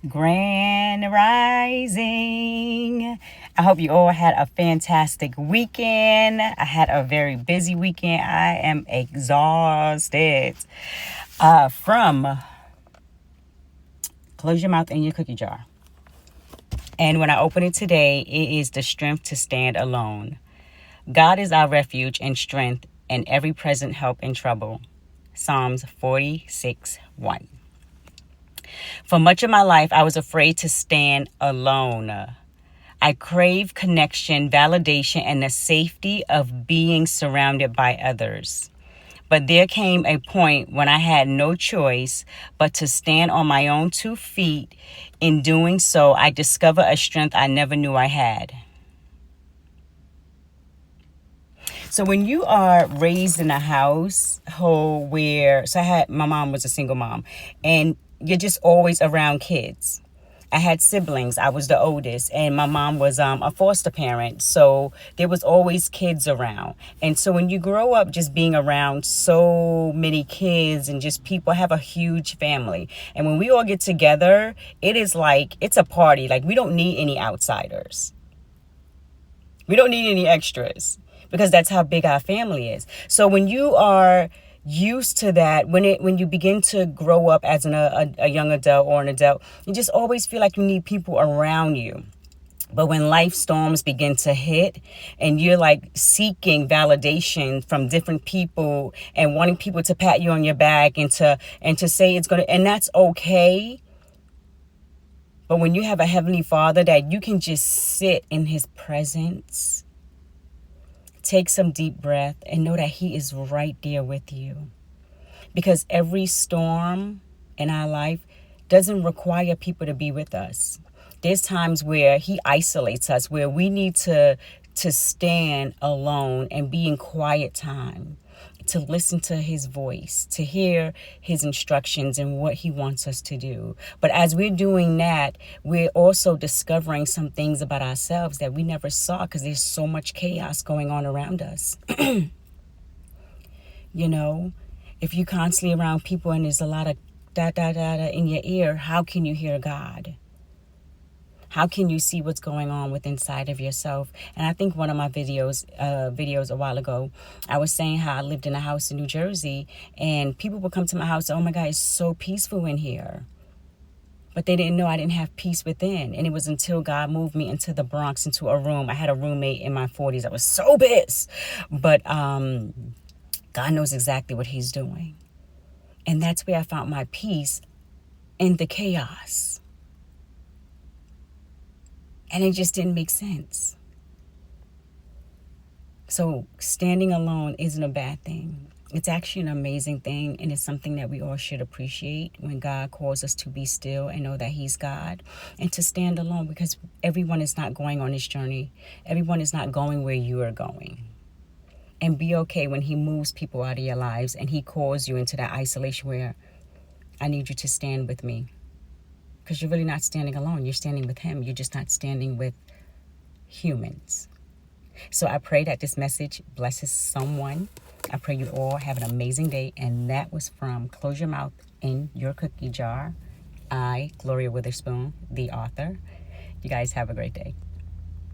Grand Rising. I hope you all had a fantastic weekend. I had a very busy weekend. I am exhausted. From Close Your Mouth in Your Cookie Jar. And when I open it today, it is the strength to stand alone. God is our refuge and strength and every present help in trouble. Psalms 46:1. For much of my life, I was afraid to stand alone. I crave connection, validation, and the safety of being surrounded by others. But there came a point when I had no choice but to stand on my own 2 feet. In doing so, I discovered a strength I never knew I had. So when you are raised in a household where, my mom was a single mom, and you're just always around kids. I had siblings. I was the oldest, and my mom was a foster parent. So there was always kids around. And so when you grow up just being around so many kids and just people, have a huge family. And when we all get together, it is like, it's a party. Like, we don't need any outsiders. We don't need any extras because that's how big our family is. So when you are used to that, when you begin to grow up as a young adult or an adult, you just always feel like you need people around you. But when life storms begin to hit and you're like seeking validation from different people and wanting people to pat you on your back and to say it's and that's okay. But when you have a Heavenly Father that you can just sit in His presence, take some deep breath and know that He is right there with you. Because every storm in our life doesn't require people to be with us. There's times where He isolates us, where we need to stand alone and be in quiet time, to listen to His voice, to hear His instructions and what He wants us to do. But as we're doing that, we're also discovering some things about ourselves that we never saw because there's so much chaos going on around us. You know, if you're constantly around people and there's a lot of da-da-da-da in your ear, how can you hear God? How can you see what's going on with inside of yourself? And I think one of my videos a while ago, I was saying how I lived in a house in New Jersey and people would come to my house, oh my God, it's so peaceful in here. But they didn't know I didn't have peace within. And it was until God moved me into the Bronx, into a room. I had a roommate in my 40s. I was so pissed. But God knows exactly what He's doing. And that's where I found my peace in the chaos. And it just didn't make sense. So standing alone isn't a bad thing. It's actually an amazing thing. And it's something that we all should appreciate when God calls us to be still and know that He's God. And to stand alone, because everyone is not going on this journey. Everyone is not going where you are going. And be okay when He moves people out of your lives and He calls you into that isolation where I need you to stand with me. Because you're really not standing alone. You're standing with Him. You're just not standing with humans. So I pray that this message blesses someone. I pray you all have an amazing day. And that was from Close Your Mouth in Your Cookie Jar. I, Gloria Witherspoon, the author. You guys have a great day.